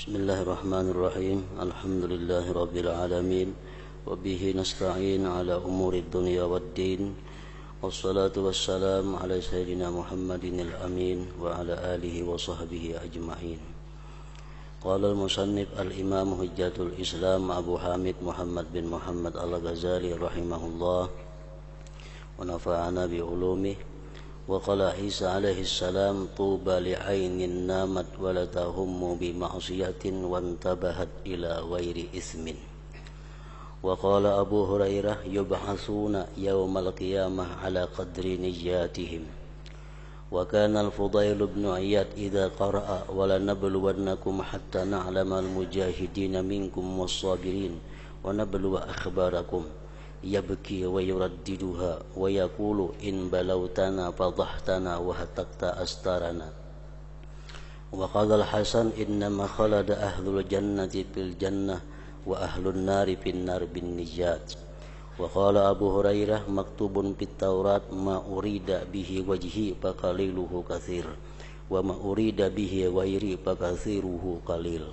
Bismillahirrahmanirrahim. Alhamdulillahirabbil alamin wa bihi nasta'in ala umurid dunya waddin. Wassalatu wassalamu ala sayyidina Muhammadinil amin wa ala alihi wa sahbihi ajma'in. Qala al-musannif al-imam hujjatul Islam Abu Hamid Muhammad bin Muhammad al-Ghazali rahimahullah wa nafa'ana bi ulumih. Wa qala Isa alaihi salam tuba li'ainin namat wa la tahummu bi ma'siyatin wa antabahat ila ghairi ismin. Wa qala Abu Hurairah yub'atsuna yawmal qiyamah ala qadri niyyatihim. Wa kana al-Fudail ibn Iyad idza qara'a wa la nabluwannakum hatta na'lama al-mujahidin minkum was-sabirin wa nabluwa akhbarakum. Yabki wa yuraddiduha wa yaqulu in balawtana fadahtana wa hatakta astarana. Wa qala al-Hasan innama khalada ahlul jannati fil jannah wa ahlun nari fin nar bin nijat. Wa qala Abu Hurairah maktubun fit Taurat ma urida bihi wajhi fa qaliluhu katsir wa ma urida bihi ghairi fa katsiruhu qalil.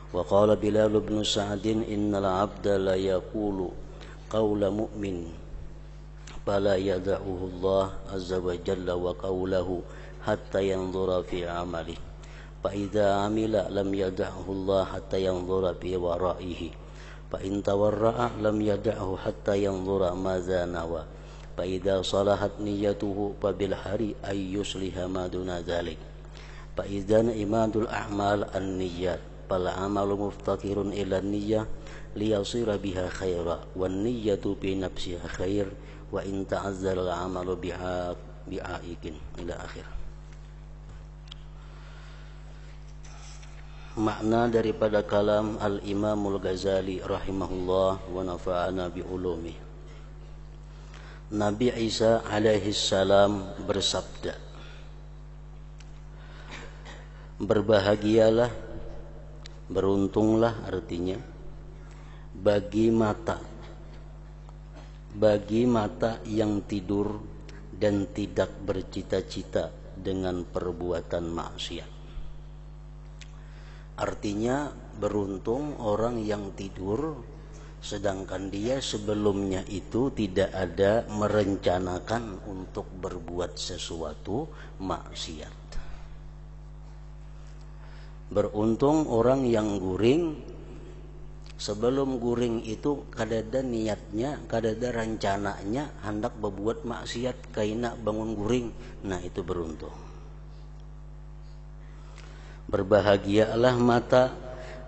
Wa qala Bilal bin Sa'din innal 'abda la yaqulu qawla mu'min fala yada'uhu Allah azza wa jalla wa qawlahu hatta yanzura fi amali fa idza amila lam yada'uhu Allah hatta yanzura fi wara'ihi fa in tawarra'a lam yada'uhu hatta yanzura madza nawa fa idza salahat niyyatuhu fa bil hari ay yusliha ma duna dzalik fa idzan imadul a'mal an-niyyat fal amalu muftakirun ila niyyah liyasira biha khaira wan niyyatu bi nafsiha khair wa in ta'azzara al-'amalu bi'aikin ila akhir. Makna daripada kalam al-Imamul Ghazali rahimahullah wa nafa'ana bi ulumi. Nabi Isa alaihi salam bersabda, berbahagialah, beruntunglah artinya bagi mata yang tidur dan tidak bercita-cita dengan perbuatan maksiat. Artinya beruntung orang yang tidur sedangkan dia sebelumnya itu tidak ada merencanakan untuk berbuat sesuatu maksiat. Beruntung orang yang guring sebelum guring itu kadada niatnya, kadada rencananya hendak berbuat maksiat kaina bangun guring. Nah itu beruntung. Berbahagialah mata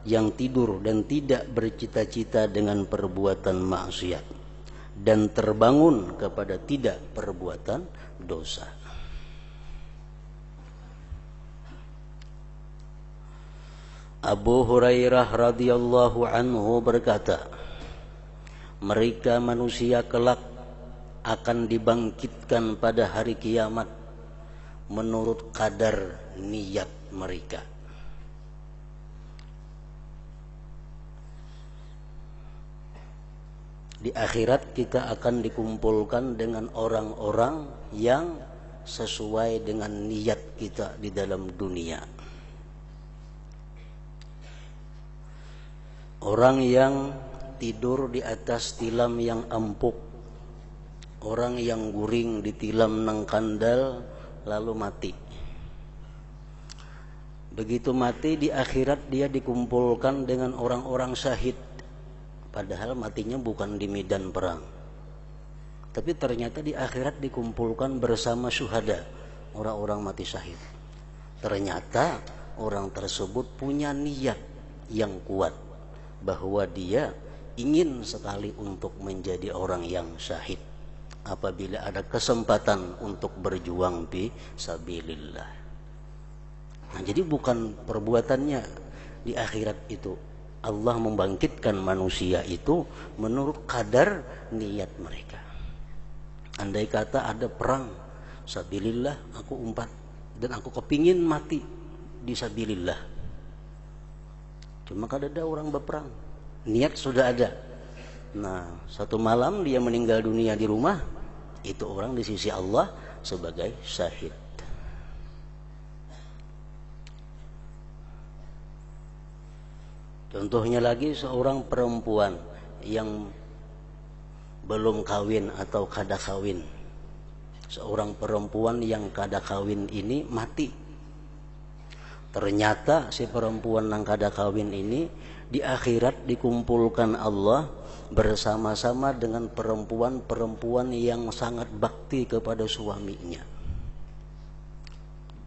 yang tidur dan tidak bercita-cita dengan perbuatan maksiat dan terbangun kepada tidak perbuatan dosa. Abu Hurairah radhiyallahu anhu berkata, mereka manusia kelak akan dibangkitkan pada hari kiamat menurut kadar niat mereka. Di akhirat kita akan dikumpulkan dengan orang-orang yang sesuai dengan niat kita di dalam dunia. Orang yang tidur di atas tilam yang empuk, orang yang guring di tilam nang kandal lalu mati. Begitu mati di akhirat dia dikumpulkan dengan orang-orang syahid. Padahal matinya bukan di medan perang. Tapi ternyata di akhirat dikumpulkan bersama syuhada, orang-orang mati syahid. Ternyata orang tersebut punya niat yang kuat bahwa dia ingin sekali untuk menjadi orang yang syahid apabila ada kesempatan untuk berjuang fi sabilillah. Nah, jadi bukan perbuatannya di akhirat itu. Allah membangkitkan manusia itu menurut kadar niat mereka. Andai kata ada perang sabilillah, aku umpat dan aku kepingin mati di sabilillah. Cuma kada ada orang berperang, niat sudah ada. Nah, satu malam dia meninggal dunia di rumah, itu orang di sisi Allah sebagai syahid. . 。 . 。 . . . . . . . . . . . . . . . 。 . . . . . . . . . . . . . . . . . 。 . . . . . . . . . 。 . 。 . . . . . . . . . . Contohnya lagi seorang perempuan yang belum kawin atau kada kawin. Seorang perempuan yang kada kawin ini mati. Ternyata si perempuan yang kada kawin ini di akhirat dikumpulkan Allah bersama-sama dengan perempuan-perempuan yang sangat bakti kepada suaminya.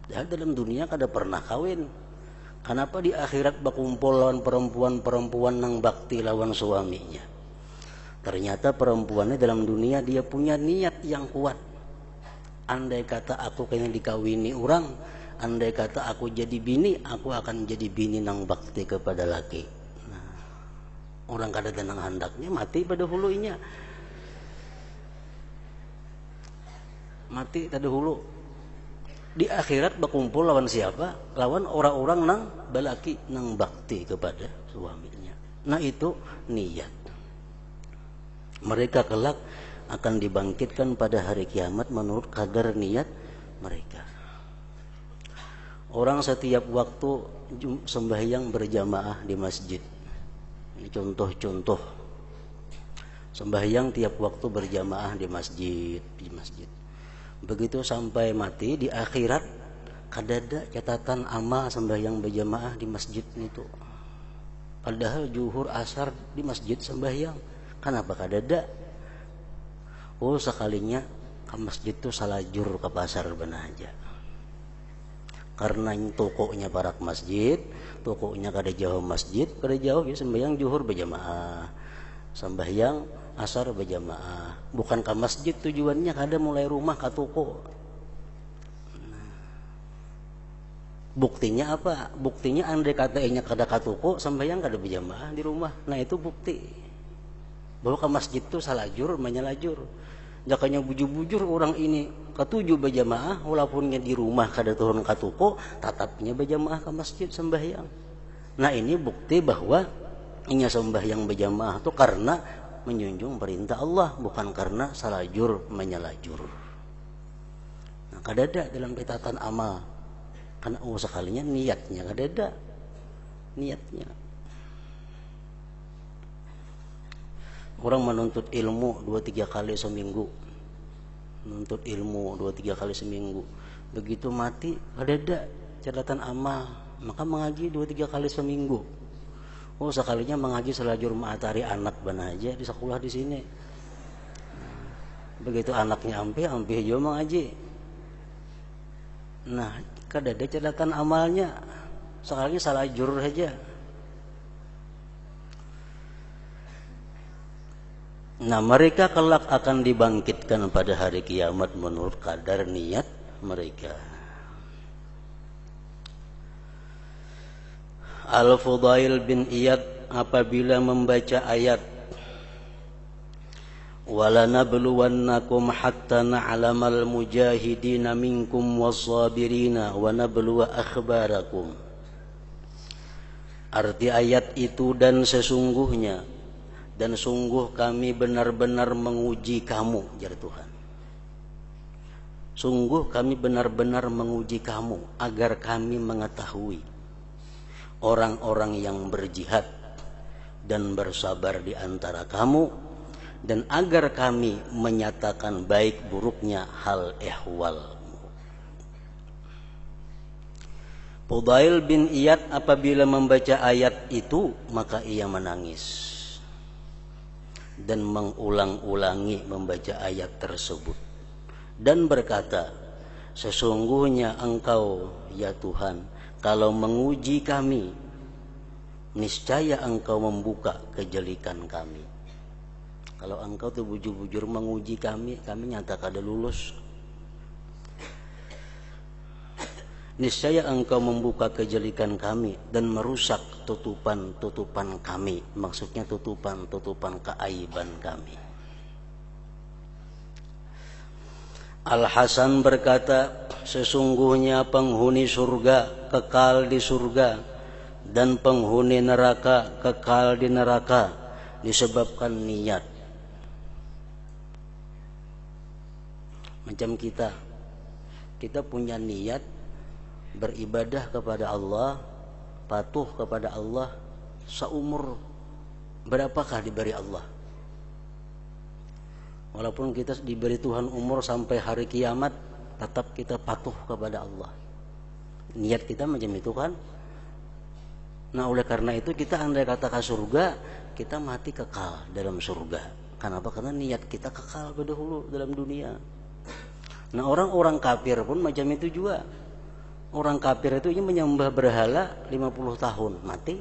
Dan dalam dunia kada pernah kawin. Kenapa di akhirat berkumpul lawan perempuan-perempuan yang bakti lawan suaminya? Ternyata perempuannya dalam dunia dia punya niat yang kuat. Andai kata aku kena dikawini orang, andai kata aku jadi bini, aku akan jadi bini nang bakti kepada laki. Nah, orang kada tenang handaknya mati pada hulunya. Mati pada hulu. Di akhirat berkumpul lawan siapa? Lawan orang-orang nang balaki nang bakti kepada suaminya. Nah itu niat. Mereka kelak akan dibangkitkan pada hari kiamat menurut kadar niat mereka. Orang setiap waktu sembahyang berjamaah di masjid. Ini contoh-contoh. Sembahyang tiap waktu berjamaah di masjid. Begitu sampai mati di akhirat kadada catatan amal sembahyang berjamaah di masjid itu. Padahal zuhur asar di masjid sembahyang. Kenapa kadada? Oh sekalinya ke masjid tuh salajur ke pasar benar aja. Karena tokonya parak masjid, tokonya kada jauh masjid, kada jauh ya sembahyang zuhur berjamaah. Sembahyang asar berjamaah, bukan ke masjid tujuannya, kada mulai rumah ke toko. Buktinya apa? Buktinya andai katanya kada ke toko, sembahyang kada berjamaah di rumah. Nah itu bukti bahwa ke masjid itu salajur menyalajur. Jakanya bujur-bujur orang ini ketujuh berjamaah, walaupunnya di rumah kada turun ke toko, tatapnya berjamaah ke masjid sembahyang. Nah ini bukti bahwa inya sembahyang berjamaah itu karena menjunjung perintah Allah, bukan karena salajur menyalajur. Nah, kadada dalam catatan amal. Karena sekalinya niatnya kadada. Niatnya. Orang menuntut ilmu 2-3 kali seminggu. Menuntut ilmu 2-3 kali seminggu. Begitu mati kadada catatan amal, maka mengaji 2-3 kali seminggu. Oh sekalinya mengaji selajur matahari anak bana aja di sekolah di sini. Begitu anaknya ampe juga mengaji. Nah kada ada catatan amalnya, sekalinya selajur saja. Nah mereka kelak akan dibangkitkan pada hari kiamat menurut kadar niat mereka. Al-Fudail bin Iyad apabila membaca ayat walanabluwannakum hatta na'lamal mujahidina minkum was-sabirina wa nabluwa akhbarakum. Arti ayat itu dan sesungguhnya dan sungguh kami benar-benar menguji kamu, jar Tuhan. Sungguh kami benar-benar menguji kamu agar kami mengetahui orang-orang yang berjihad dan bersabar di antara kamu, dan agar kami menyatakan baik buruknya hal ehwalmu. Fudail bin Iyad apabila membaca ayat itu maka ia menangis dan mengulang-ulangi membaca ayat tersebut dan berkata, sesungguhnya Engkau ya Tuhan kalau menguji kami, niscaya Engkau membuka kejelikan kami. Kalau Engkau tuh bujur-bujur menguji kami nyata kada lulus. Niscaya Engkau membuka kejelikan kami dan merusak tutupan-tutupan kami. Maksudnya tutupan-tutupan keaiban kami. Al-Hasan berkata, sesungguhnya penghuni surga kekal di surga dan penghuni neraka kekal di neraka disebabkan niat. Macam kita punya niat beribadah kepada Allah, patuh kepada Allah, seumur berapakah diberi Allah? Walaupun kita diberi Tuhan umur sampai hari kiamat, tetap kita patuh kepada Allah. Niat kita macam itu kan. Nah oleh karena itu kita andai kata ke surga, kita mati kekal dalam surga. Kenapa? Karena niat kita kekal dahulu dalam dunia. Nah orang-orang kafir pun macam itu juga. Orang kafir itu menyembah berhala 50 tahun, mati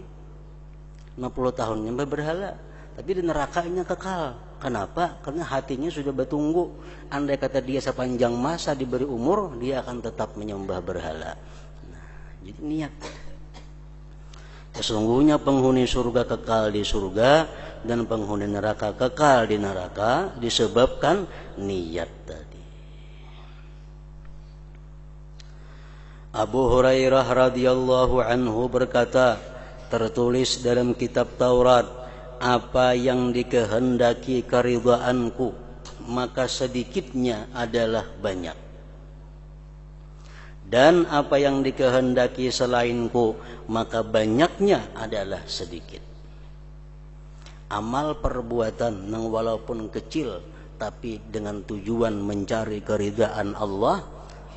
50 tahun menyembah berhala, tapi di nerakanya kekal. Kenapa? Karena hatinya sudah bertunggu. Andai kata dia sepanjang masa diberi umur, dia akan tetap menyembah berhala. Nah, jadi niat. Sesungguhnya penghuni surga kekal di surga dan penghuni neraka kekal di neraka disebabkan niat tadi. Abu Hurairah radhiyallahu anhu berkata, tertulis dalam kitab Taurat, apa yang dikehendaki keridhaanku, maka sedikitnya adalah banyak. Dan apa yang dikehendaki selainku, maka banyaknya adalah sedikit. Amal perbuatan yang walaupun kecil, tapi dengan tujuan mencari keridhaan Allah,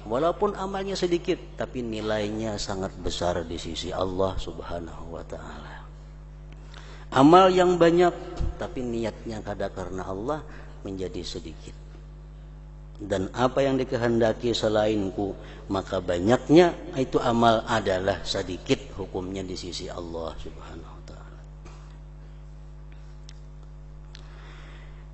walaupun amalnya sedikit, tapi nilainya sangat besar di sisi Allah Subhanahu wa ta'ala. Amal yang banyak, tapi niatnya karena Allah, menjadi sedikit. Dan apa yang dikehendaki selainku, maka banyaknya itu amal adalah sedikit hukumnya di sisi Allah Subhanahu wa ta'ala.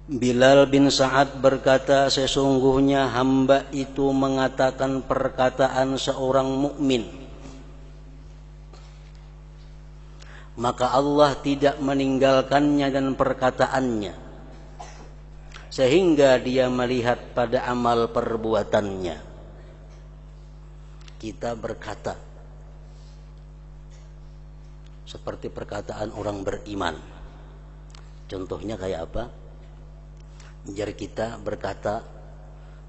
Bilal bin Sa'ad berkata, sesungguhnya hamba itu mengatakan perkataan seorang mukmin, maka Allah tidak meninggalkannya dan perkataannya, sehingga dia melihat pada amal perbuatannya. Kita berkata seperti perkataan orang beriman. Contohnya kayak apa? Jar kita berkata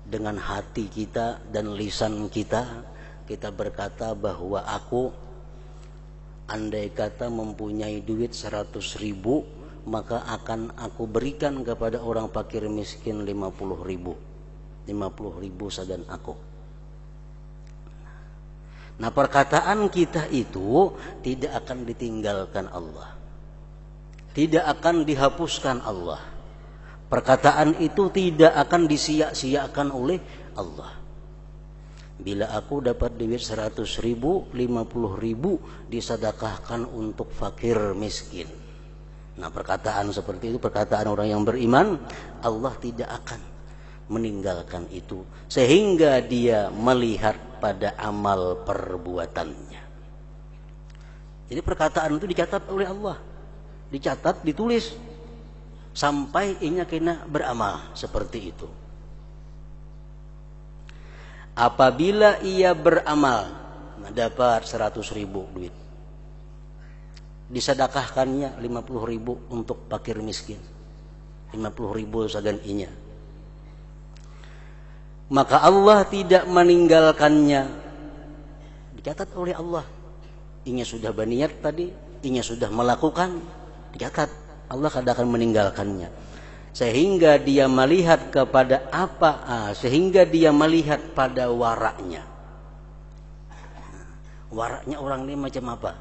dengan hati kita dan lisan kita, kita berkata bahwa aku andai kata mempunyai duit 100.000, maka akan aku berikan kepada orang fakir miskin 50.000 sadan aku. Nah perkataan kita itu tidak akan ditinggalkan Allah, tidak akan dihapuskan Allah. Perkataan itu tidak akan disia-siakan oleh Allah. Bila aku dapat duit 100.000, 50.000 disedekahkan untuk fakir miskin. Nah perkataan seperti itu, perkataan orang yang beriman, Allah tidak akan meninggalkan itu, sehingga dia melihat pada amal perbuatannya. Jadi perkataan itu dicatat oleh Allah, dicatat, ditulis, sampai inya kena beramal seperti itu. Apabila ia beramal, dapat 100.000 duit, disedekahkannya 50.000 untuk fakir miskin, 50.000 sagan inya, maka Allah tidak meninggalkannya. Dicatat oleh Allah, inya sudah berniat tadi, inya sudah melakukan, dicatat. Allah tidak akan meninggalkannya, sehingga dia melihat kepada sehingga dia melihat pada waraknya. Waraknya orang ini macam apa?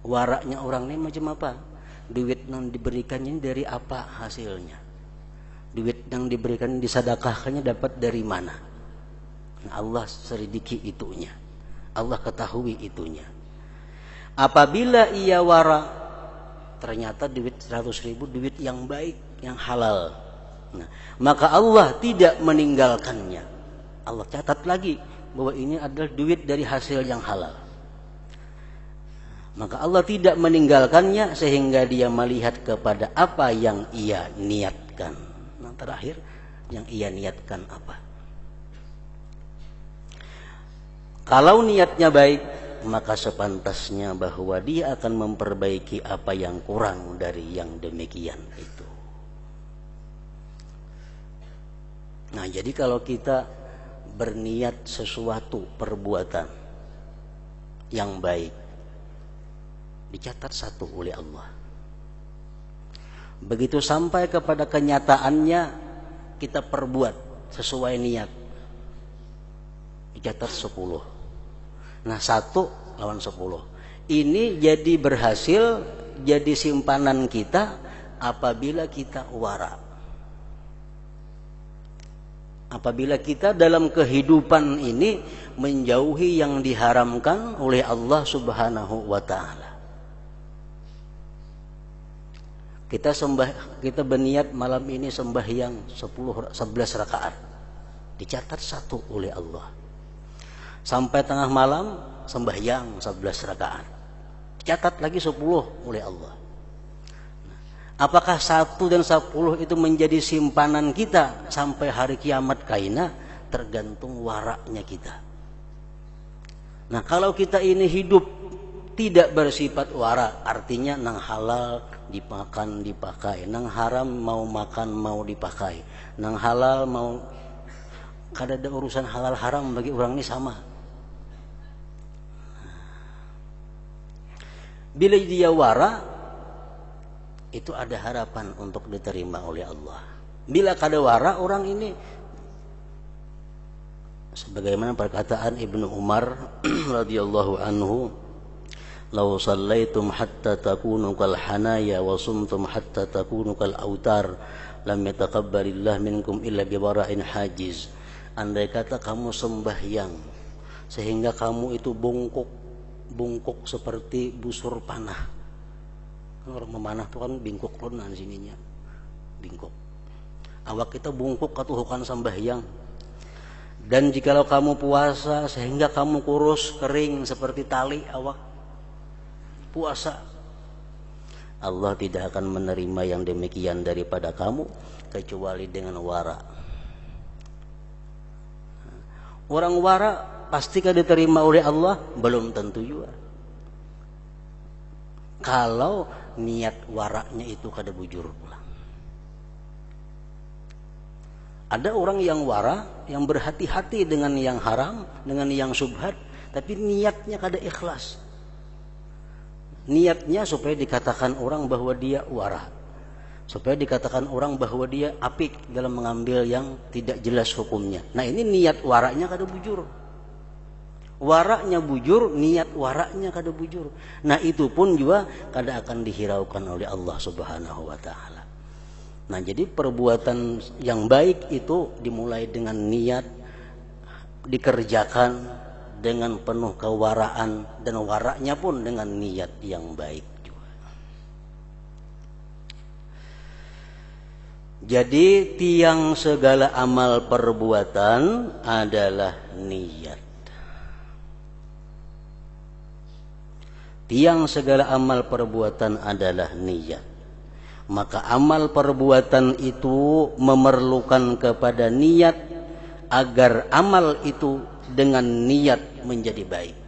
Waraknya orang ini macam apa? Duit yang diberikannya dari apa hasilnya? Duit yang diberikan, disedekahkannya dapat dari mana? Nah, Allah selidiki itunya, Allah ketahui itunya. Apabila ia wara, ternyata duit 100.000 duit yang baik, yang halal, nah, maka Allah tidak meninggalkannya. Allah catat lagi bahwa ini adalah duit dari hasil yang halal, maka Allah tidak meninggalkannya, sehingga dia melihat kepada apa yang ia niatkan. Nah terakhir, yang ia niatkan apa? Kalau niatnya baik, maka sepantasnya bahwa dia akan memperbaiki apa yang kurang dari yang demikian itu. Nah jadi kalau kita berniat sesuatu perbuatan yang baik, dicatat 1 oleh Allah. Begitu sampai kepada kenyataannya, kita perbuat sesuai niat, dicatat 10. Nah, 1 lawan 10 ini jadi berhasil, jadi simpanan kita apabila kita wara. Apabila kita dalam kehidupan ini menjauhi yang diharamkan oleh Allah Subhanahu wa taala. Kita berniat malam ini sembahyang 11 rakaat. Dicatat 1 oleh Allah. Sampai tengah malam sembahyang 11 rakaat. Dicatat lagi 10 oleh Allah. Apakah 1 dan 10 itu menjadi simpanan kita sampai hari kiamat kaina? Tergantung waraknya kita. Nah, kalau kita ini hidup tidak bersifat wara, artinya nang halal dimakan dipakai, nang haram mau makan mau dipakai, nang halal mau, kada ada urusan halal haram bagi orang ini sama. Bila dia wara, itu ada harapan untuk diterima oleh Allah. Bila kada wara, orang ini sebagaimana perkataan Ibnu Umar radhiyallahu anhu, "Law shallaitum hatta takunu kal hanaya wa sumtum hatta takunu kal autar, lam yataqabbalillah minkum illa bi wara'in hajiz." Andai kata kamu sembahyang sehingga kamu itu bungkuk seperti busur panah. Orang memanah itu kan bingkuk lonan sininya, bingkuk. Awak kita bungkuk katuhukan sembahyang. Dan jikalau kamu puasa sehingga kamu kurus kering seperti tali awak puasa, Allah tidak akan menerima yang demikian daripada kamu kecuali dengan wara. Orang wara pastikah diterima oleh Allah? Belum tentu juga. Kalau niat waraknya itu kada bujur pulang. Ada orang yang wara, yang berhati-hati dengan yang haram, dengan yang subhat, tapi niatnya kada ikhlas. Niatnya supaya dikatakan orang bahwa dia wara, supaya dikatakan orang bahwa dia apik dalam mengambil yang tidak jelas hukumnya. Nah, ini niat waraknya kada bujur. Waraknya bujur, niat waraknya kada bujur. Nah, itu pun juga kada akan dihiraukan oleh Allah Subhanahu wa taala. Nah, jadi perbuatan yang baik itu dimulai dengan niat, dikerjakan dengan penuh kewaraan, dan waraknya pun dengan niat yang baik juga. Jadi tiang segala amal perbuatan adalah niat. Tiang segala amal perbuatan adalah niat. Maka amal perbuatan itu memerlukan kepada niat agar amal itu dengan niat menjadi baik.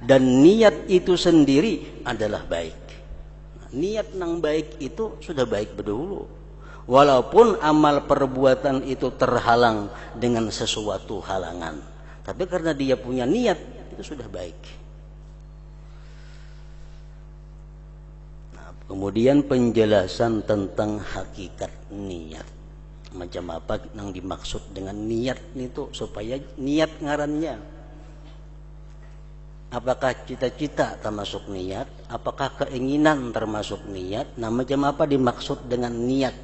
Dan niat itu sendiri adalah baik. Niat yang baik itu sudah baik berdahulu. Walaupun amal perbuatan itu terhalang dengan sesuatu halangan, tapi karena dia punya niat, itu sudah baik. Kemudian penjelasan tentang hakikat niat. Macam apa yang dimaksud dengan niat itu, supaya niat ngarannya. Apakah cita-cita termasuk niat? Apakah keinginan termasuk niat? Nah, macam apa dimaksud dengan niat?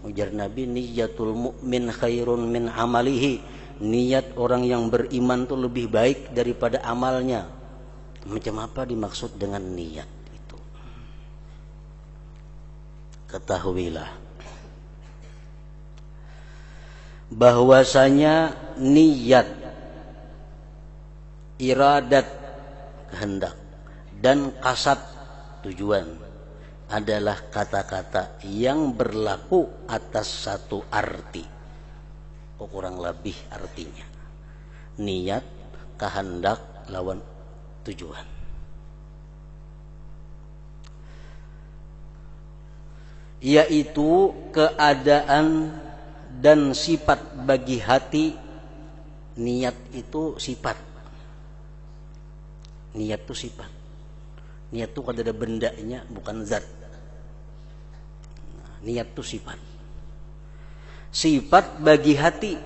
Ujar Nabi, niyatul mu'min khairun min amalihi. Niat orang yang beriman itu lebih baik daripada amalnya. Macam apa dimaksud dengan niat? Ketahuilah bahwasanya niat, iradat, kehendak, dan kasat, tujuan, adalah kata-kata yang berlaku atas satu arti. Kurang lebih artinya niat, kehendak lawan tujuan. Yaitu keadaan dan sifat bagi hati. Niat itu sifat. Niat itu sifat. Niat itu kada ada bendanya, bukan zat. Nah, niat itu sifat. Sifat bagi hati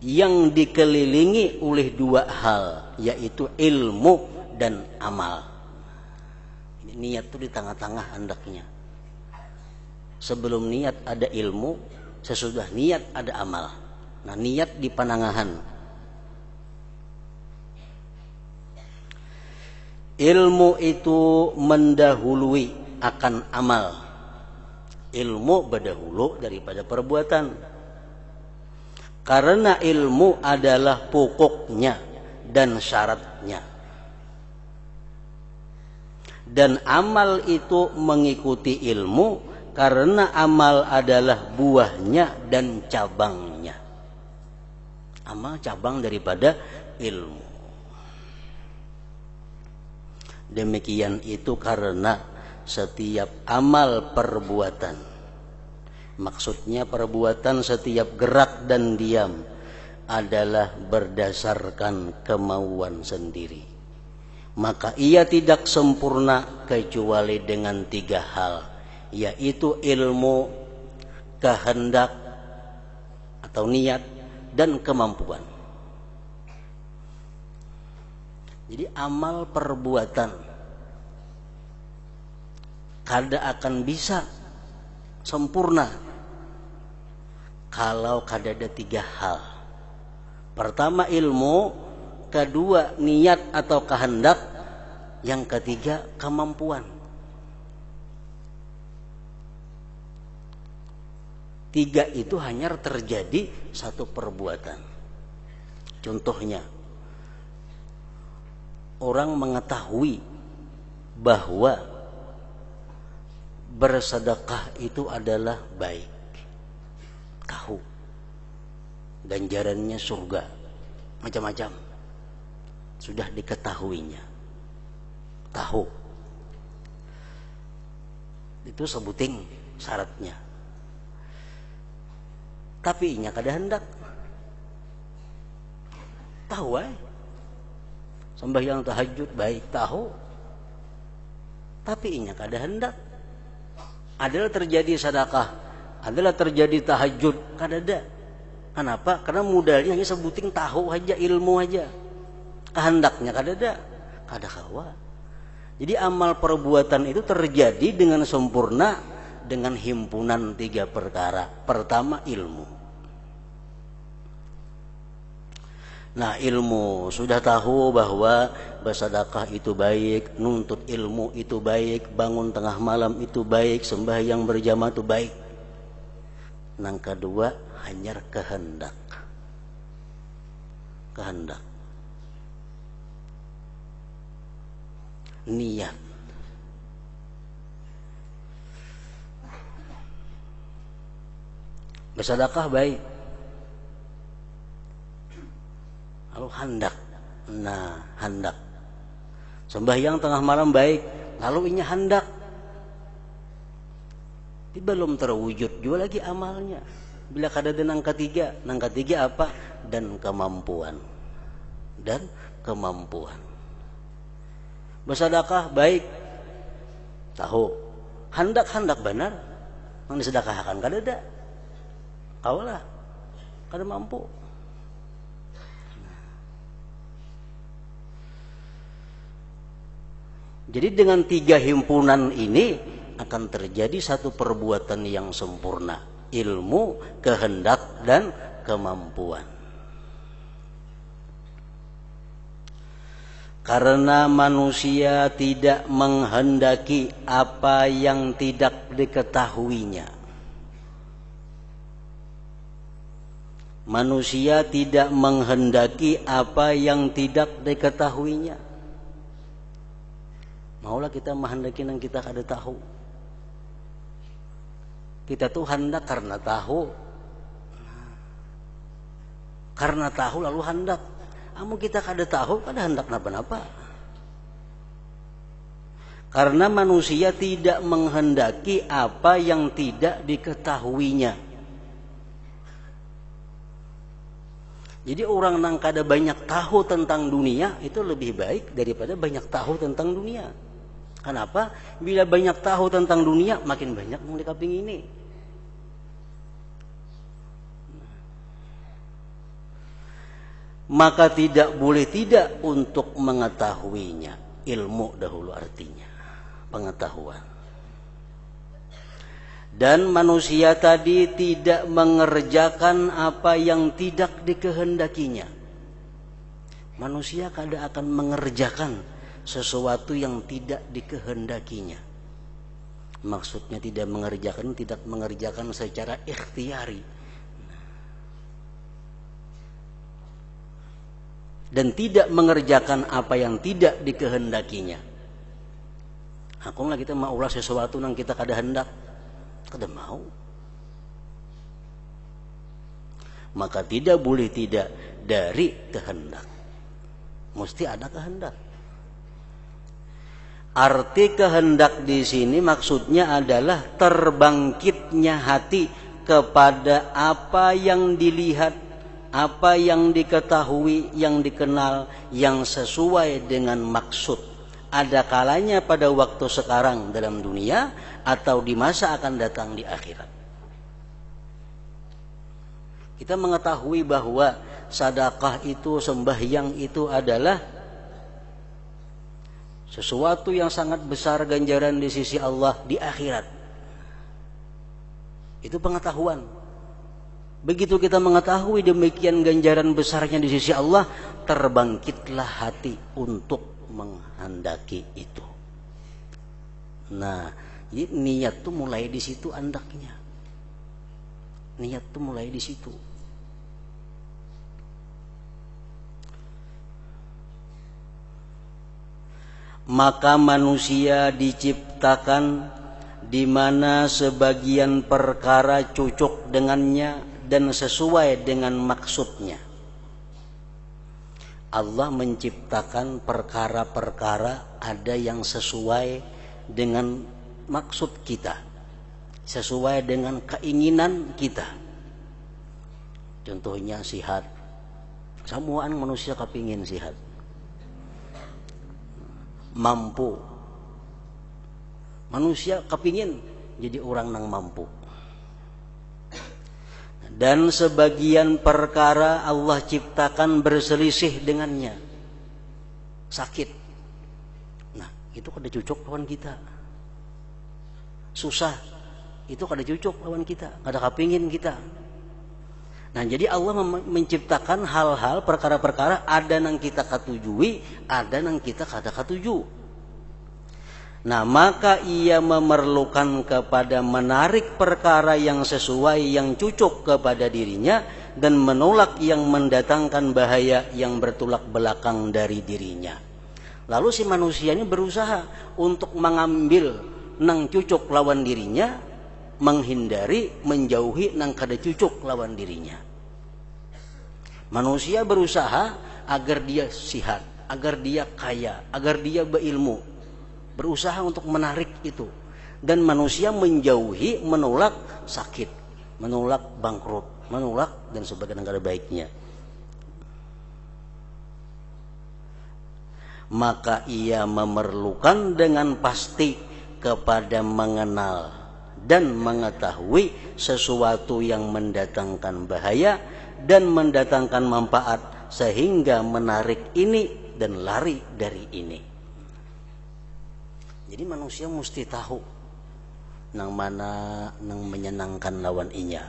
yang dikelilingi oleh dua hal, yaitu ilmu dan amal. Ini niat itu di tengah-tengah hendaknya. Sebelum niat ada ilmu, sesudah niat ada amal. Nah, niat di panangahan. Ilmu itu mendahului akan amal. Ilmu berdahulu daripada perbuatan. Karena ilmu adalah pokoknya dan syaratnya. Dan amal itu mengikuti ilmu karena amal adalah buahnya dan cabangnya. Amal cabang daripada ilmu. Demikian itu karena setiap amal perbuatan, maksudnya perbuatan setiap gerak dan diam adalah berdasarkan kemauan sendiri. Maka ia tidak sempurna kecuali dengan tiga hal, yaitu ilmu, kehendak atau niat, dan kemampuan. Jadi amal perbuatan kada akan bisa sempurna kalau kada ada tiga hal. Pertama ilmu, kedua niat atau kehendak, yang ketiga kemampuan. Tiga itu hanya terjadi satu perbuatan. Contohnya, orang mengetahui bahwa bersedekah itu adalah baik. Tahu. Ganjarannya surga. Macam-macam. Sudah diketahuinya. Tahu. Itu sebuting syaratnya. Tapi inya kada hendak. Tahu sembahyang tahajud baik, tahu. Tapi inya kada hendak. Adalah terjadi sedekah, adalah terjadi tahajud, kada ada. Kenapa? Karena modalnya hanya sebuting tahu aja, ilmu aja. Kehendaknya kada ada, kada kawa. Jadi amal perbuatan itu terjadi dengan sempurna dengan himpunan tiga perkara. Pertama ilmu. Nah, ilmu sudah tahu bahwa bersedekah itu baik, nuntut ilmu itu baik, bangun tengah malam itu baik, sembahyang berjamaah itu baik. Yang kedua hanya kehendak. Kehendak. Niat. Bersedekah baik. Lalu hendak. Nah, hendak. Sembahyang tengah malam baik, lalu inya hendak. Tapi belum terwujud juga lagi amalnya. Bila kada ada nang ketiga apa? Dan kemampuan. Dan kemampuan. Bersedekah baik, tahu. Hendak benar, yang disedekahkan kada ada. Kawalah, kada mampu. Jadi dengan tiga himpunan ini akan terjadi satu perbuatan yang sempurna. Ilmu, kehendak, dan kemampuan. Karena manusia tidak menghendaki apa yang tidak diketahuinya. Manusia tidak menghendaki apa yang tidak diketahuinya. Maulah kita menghendaki yang kita kada tahu. Kita tuh hendak karena tahu. Karena tahu lalu hendak. Amun kita kada tahu, kada hendak napa-napa. Karena manusia tidak menghendaki apa yang tidak diketahuinya. Jadi orang yang kada banyak tahu tentang dunia itu lebih baik daripada banyak tahu tentang dunia. Kenapa? Bila banyak tahu tentang dunia, makin banyak yang dikaping ini. Maka tidak boleh tidak untuk mengetahuinya. Ilmu dahulu artinya pengetahuan. Dan manusia tadi tidak mengerjakan apa yang tidak dikehendakinya. Manusia kadang akan mengerjakan sesuatu yang tidak dikehendakinya. Maksudnya tidak mengerjakan secara ikhtiari. Dan tidak mengerjakan apa yang tidak dikehendakinya. Hakunglah kita mau ulah sesuatu yang kita kada hendak, kada mau. Maka tidak boleh tidak dari kehendak. Mesti ada kehendak. Arti kehendak di sini maksudnya adalah terbangkitnya hati kepada apa yang dilihat, apa yang diketahui, yang dikenal, yang sesuai dengan maksud. Ada kalanya pada waktu sekarang dalam dunia atau di masa akan datang di akhirat. Kita mengetahui bahwa sedekah itu, sembahyang itu adalah sesuatu yang sangat besar ganjaran di sisi Allah di akhirat. Itu pengetahuan. Begitu kita mengetahui demikian ganjaran besarnya di sisi Allah, terbangkitlah hati untuk menghendaki itu. Nah, jadi niat tuh mulai di situ andaknya. Niat tuh mulai di situ. Maka manusia diciptakan di mana sebagian perkara cocok dengannya dan sesuai dengan maksudnya. Allah menciptakan perkara-perkara ada yang sesuai dengan maksud kita, sesuai dengan keinginan kita. Contohnya sihat. Semuaan manusia kepingin sihat. Mampu. Manusia kepingin jadi orang yang mampu. Dan sebagian perkara Allah ciptakan berselisih dengannya. Sakit. Nah, itu kada cocok lawan kita. Susah. Itu kada cocok lawan kita. Kada kepingin kita. Nah, jadi Allah menciptakan hal-hal, perkara-perkara ada yang kita katujui, ada yang kita kada katuju. Nah, maka ia memerlukan kepada menarik perkara yang sesuai, yang cocok kepada dirinya, dan menolak yang mendatangkan bahaya yang bertolak belakang dari dirinya. Lalu si manusia ini berusaha untuk mengambil nang cocok lawan dirinya, menghindari, menjauhi nang kada cocok lawan dirinya. Manusia berusaha agar dia sehat, agar dia kaya, agar dia berilmu. Berusaha untuk menarik itu. Dan manusia menjauhi, menolak sakit, menolak bangkrut, menolak dan sebagainya negara baiknya. Maka ia memerlukan dengan pasti kepada mengenal dan mengetahui sesuatu yang mendatangkan bahaya dan mendatangkan manfaat, sehingga menarik ini dan lari dari ini. Jadi manusia mesti tahu nang mana nang menyenangkan lawan inya,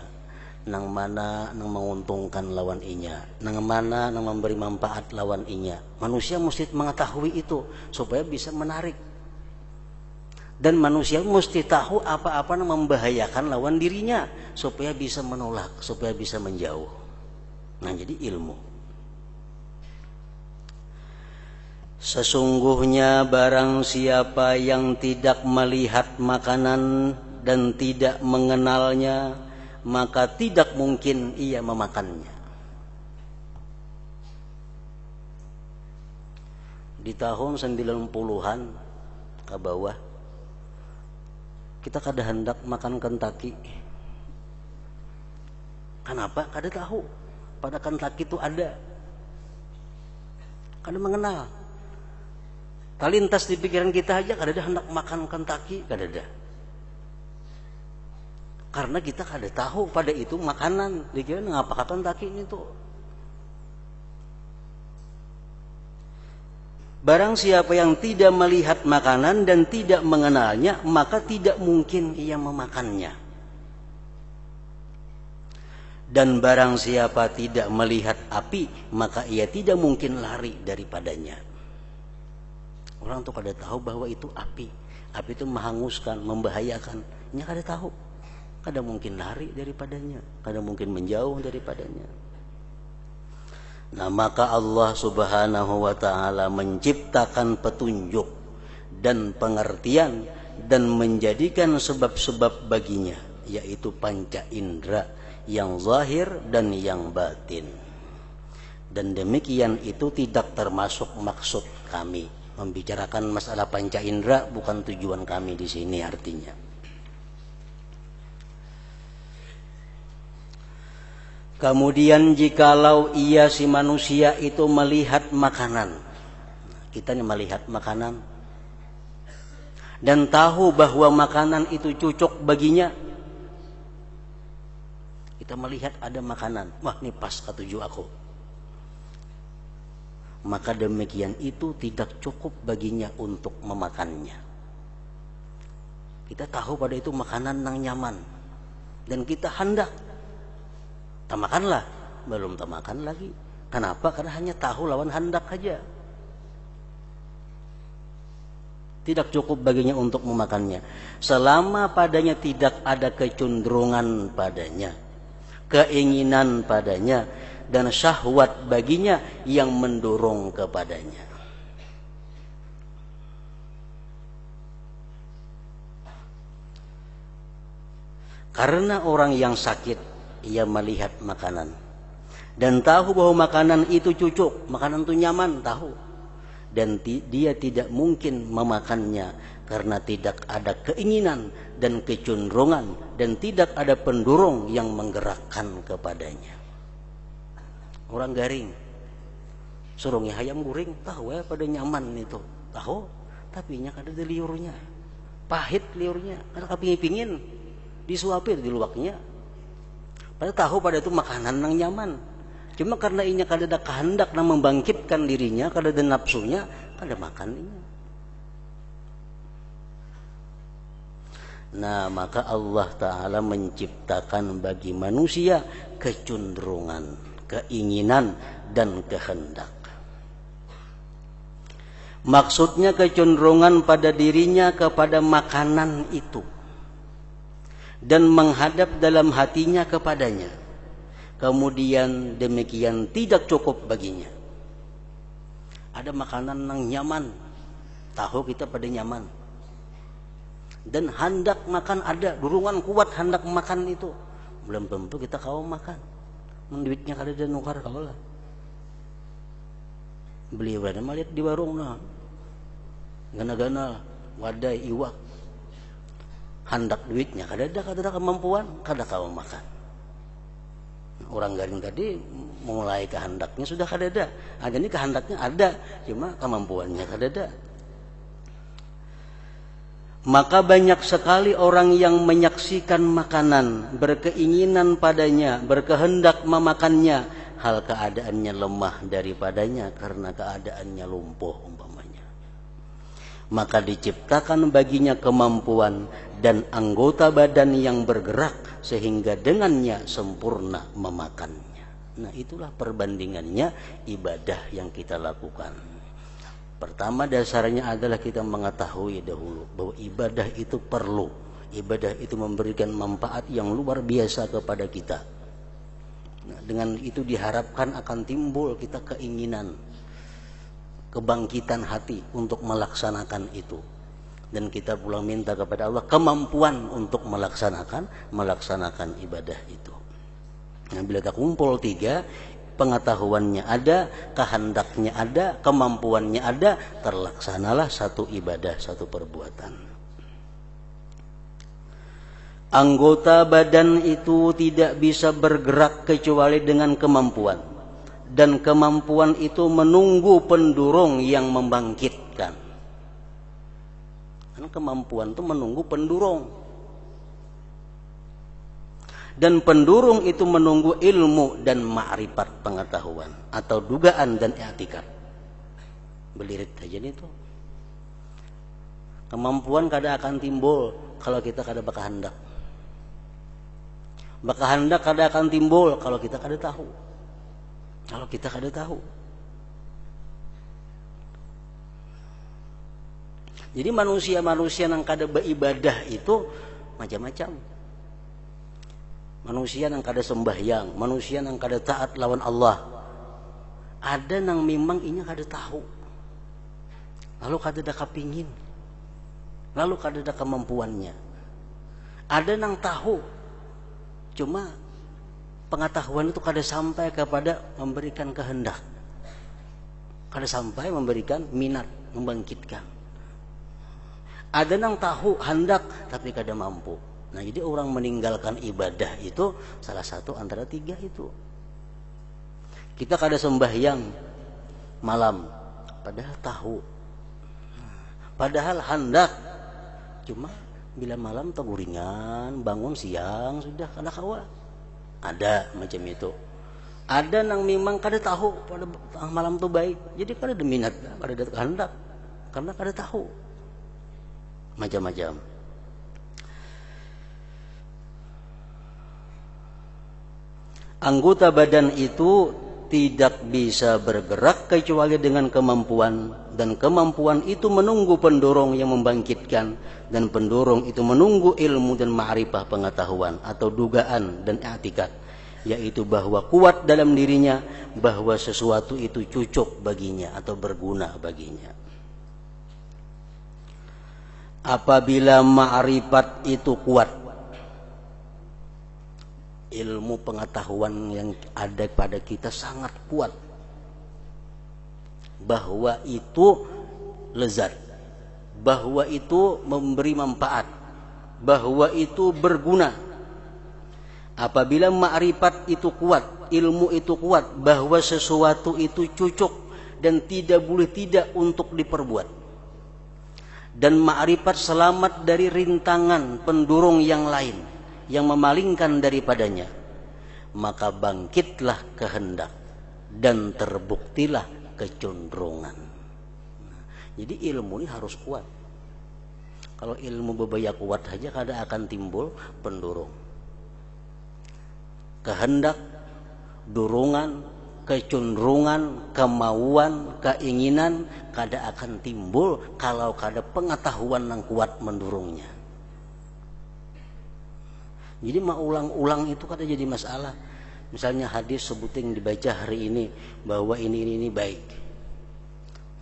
nang mana nang menguntungkan lawan inya, nang mana nang memberi manfaat lawan inya. Manusia mesti mengetahui itu supaya bisa menarik. Dan manusia mesti tahu apa-apa yang membahayakan lawan dirinya supaya bisa menolak, supaya bisa menjauh. Nah, jadi ilmu. Sesungguhnya barang siapa yang tidak melihat makanan dan tidak mengenalnya, maka tidak mungkin ia memakannya. Di tahun 90-an ke bawah, kita kada hendak makan Kentucky. Kenapa? Kada tahu pada Kentucky itu ada. Kada mengenal. Talintas di pikiran kita aja kadada hendak makan Kentucky, kadada. Karena kita kada tahu pada itu makanan, dikira ngapa Kentucky ini tuh. Barang siapa yang tidak melihat makanan dan tidak mengenalnya, maka tidak mungkin ia memakannya. Dan barang siapa tidak melihat api, maka ia tidak mungkin lari daripadanya. Orang tuh kada tahu bahwa itu api. Api itu menghanguskan, membahayakan. Nya kada tahu. Kada mungkin lari daripadanya, kada mungkin menjauh daripadanya. Nah, maka Allah Subhanahu wa taala menciptakan petunjuk dan pengertian dan menjadikan sebab-sebab baginya, yaitu panca indera yang zahir dan yang batin. Dan demikian itu tidak termasuk maksud kami. Membicarakan masalah panca indera bukan tujuan kami di sini artinya. Kemudian jikalau ia si manusia itu melihat makanan, kita nih melihat makanan dan tahu bahwa makanan itu cocok baginya. Kita melihat ada makanan, wah ini pas ketujuh aku. Maka demikian itu tidak cukup baginya untuk memakannya. Kita tahu pada itu makanan yang nyaman dan kita hendak tamakanlah, belum tamakan lagi. Kenapa? Karena hanya tahu lawan hendak saja. Tidak cukup baginya untuk memakannya. Selama padanya tidak ada kecenderungan padanya, keinginan padanya, dan syahwat baginya yang mendorong kepadanya. Karena orang yang sakit, ia melihat makanan dan tahu bahwa makanan itu cocok, makanan itu nyaman, tahu, dan dia tidak mungkin memakannya karena tidak ada keinginan dan kecenderungan dan tidak ada pendorong yang menggerakkan kepadanya. Orang garing surungnya ayam goreng, tahu ya pada nyaman itu, tahu, tapi nya kada ada liurnya, pahit liurnya, kada kepingin disuapin di luaknya. Padahal tahu pada itu makanan yang nyaman, cuma karena inya kada ada kehendak yang membangkitkan dirinya, kada ada nafsunya, kada makan inya. Nah, maka Allah Ta'ala menciptakan bagi manusia kecenderungan, keinginan, dan kehendak. Maksudnya kecenderungan pada dirinya kepada makanan itu dan menghadap dalam hatinya kepadanya. Kemudian demikian tidak cukup baginya. Ada makanan yang nyaman, tahu kita pada nyaman, dan hendak makan ada, dorongan kuat hendak makan itu, belum tentu kita kau makan. Duitnya kada ada nukar kau lah. Beli berada melihat di warung nah, gana-gana wadai iwak, hendak duitnya kada ada kemampuan, kada kau makan. Orang garing tadi mulai kehendaknya sudah kada ada. Ada ini kehendaknya ada, cuma kemampuannya kada ada. Maka banyak sekali orang yang menyaksikan makanan, berkeinginan padanya, berkehendak memakannya, hal keadaannya lemah daripadanya karena keadaannya lumpuh umpamanya. Maka diciptakan baginya kemampuan dan anggota badan yang bergerak sehingga dengannya sempurna memakannya. Nah, itulah perbandingannya ibadah yang kita lakukan. Pertama dasarnya adalah kita mengetahui dahulu bahwa ibadah itu perlu. Ibadah itu memberikan manfaat yang luar biasa kepada kita. Nah, dengan itu diharapkan akan timbul kita keinginan, kebangkitan hati untuk melaksanakan itu. Dan kita pulang minta kepada Allah kemampuan untuk melaksanakan ibadah itu. Nah, bila kita kumpul tiga, pengetahuannya ada, kehendaknya ada, kemampuannya ada, terlaksanalah satu ibadah, satu perbuatan. Anggota badan itu tidak bisa bergerak kecuali dengan kemampuan, dan kemampuan itu menunggu pendorong yang membangkitkan. Kan kemampuan itu menunggu pendurung. Dan pendurung itu menunggu ilmu dan ma'rifat pengetahuan atau dugaan dan i'tikad. Belirit aja nih tuh. Kemampuan kada akan timbul kalau kita kada berkehendak. Berkehendak kada akan timbul kalau kita kada tahu. Kalau kita kada tahu. Jadi manusia-manusia yang kada beribadah itu macam-macam. Manusia yang kada sembahyang, manusia yang kada taat lawan Allah. Ada yang memang inya kada tahu. Lalu kada ada kepingin. Lalu kada ada kemampuannya. Ada yang tahu. Cuma pengetahuan itu kada sampai kepada memberikan kehendak. Kada sampai memberikan minat, membangkitkan. Ada yang tahu hendak tapi kada mampu. Nah, jadi orang meninggalkan ibadah itu salah satu antara tiga itu. Kita kada sembahyang malam, padahal tahu. Padahal hendak. Cuma bila malam teguringan, bangun siang sudah kada kawa. Ada macam itu. Ada yang memang kada tahu pada malam tu baik. Jadi kada ada minat, kada ada kehendak karena kada tahu. Macam-macam. Anggota badan itu tidak bisa bergerak kecuali dengan kemampuan, dan kemampuan itu menunggu pendorong yang membangkitkan, dan pendorong itu menunggu ilmu dan ma'rifah pengetahuan atau dugaan dan i'tikad, yaitu bahwa kuat dalam dirinya bahwa sesuatu itu cocok baginya atau berguna baginya. Apabila ma'rifat itu kuat, ilmu pengetahuan yang ada pada kita sangat kuat, bahwa itu lezat, bahwa itu memberi manfaat, bahwa itu berguna. Apabila ma'rifat itu kuat, ilmu itu kuat, bahwa sesuatu itu cocok dan tidak boleh tidak untuk diperbuat, dan ma'rifat selamat dari rintangan pendorong yang lain yang memalingkan daripadanya, maka bangkitlah kehendak dan terbuktilah kecenderungan. Jadi ilmu ini harus kuat. Kalau ilmu bebaya kuat saja kada akan timbul pendorong. Kehendak, dorongan, kecenderungan, kemauan, keinginan kada akan timbul kalau kada pengetahuan yang kuat mendorongnya. Jadi mau ulang-ulang itu kada jadi masalah. Misalnya hadis sebuting dibaca hari ini bahwa ini baik.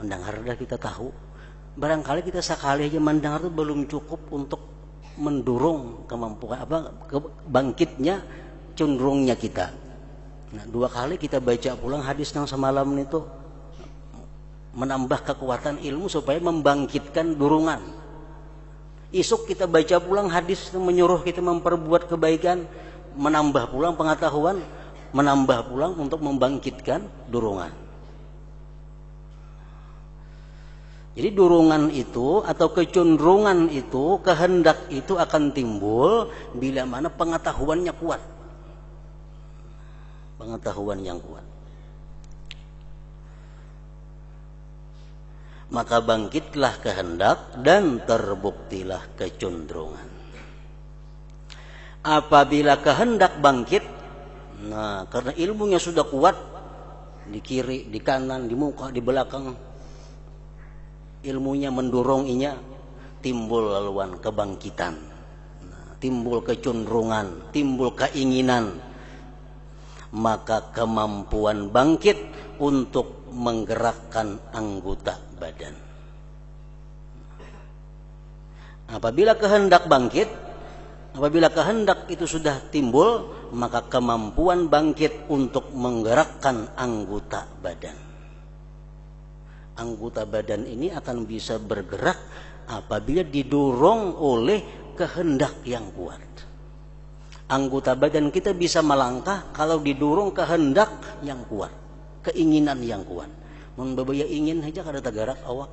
Mendengar dah kita tahu. Barangkali kita sekali aja mendengar itu belum cukup untuk mendorong kemampuan bangkitnya cenderungnya kita. Nah, 2 kali kita baca pulang hadis yang semalam itu menambah kekuatan ilmu supaya membangkitkan dorongan. Esok kita baca pulang hadis yang menyuruh kita memperbuat kebaikan, menambah pulang pengetahuan, menambah pulang untuk membangkitkan dorongan. Jadi dorongan itu atau kecenderungan itu, kehendak itu akan timbul bila mana pengetahuannya kuat. Pengetahuan yang kuat. Maka bangkitlah kehendak dan terbuktilah kecenderungan. Apabila kehendak bangkit, nah karena ilmunya sudah kuat, di kiri, di kanan, di muka, di belakang, ilmunya mendorong-inya, timbul laluan kebangkitan, timbul kecenderungan, timbul keinginan, maka kemampuan bangkit untuk menggerakkan anggota badan. Apabila kehendak bangkit, apabila kehendak itu sudah timbul, maka kemampuan bangkit untuk menggerakkan anggota badan. Anggota badan ini akan bisa bergerak apabila didorong oleh kehendak yang kuat. Anggota badan kita bisa melangkah kalau didorong kehendak yang kuat, keinginan yang kuat. Mun babaya ingin aja kada tagarak awak.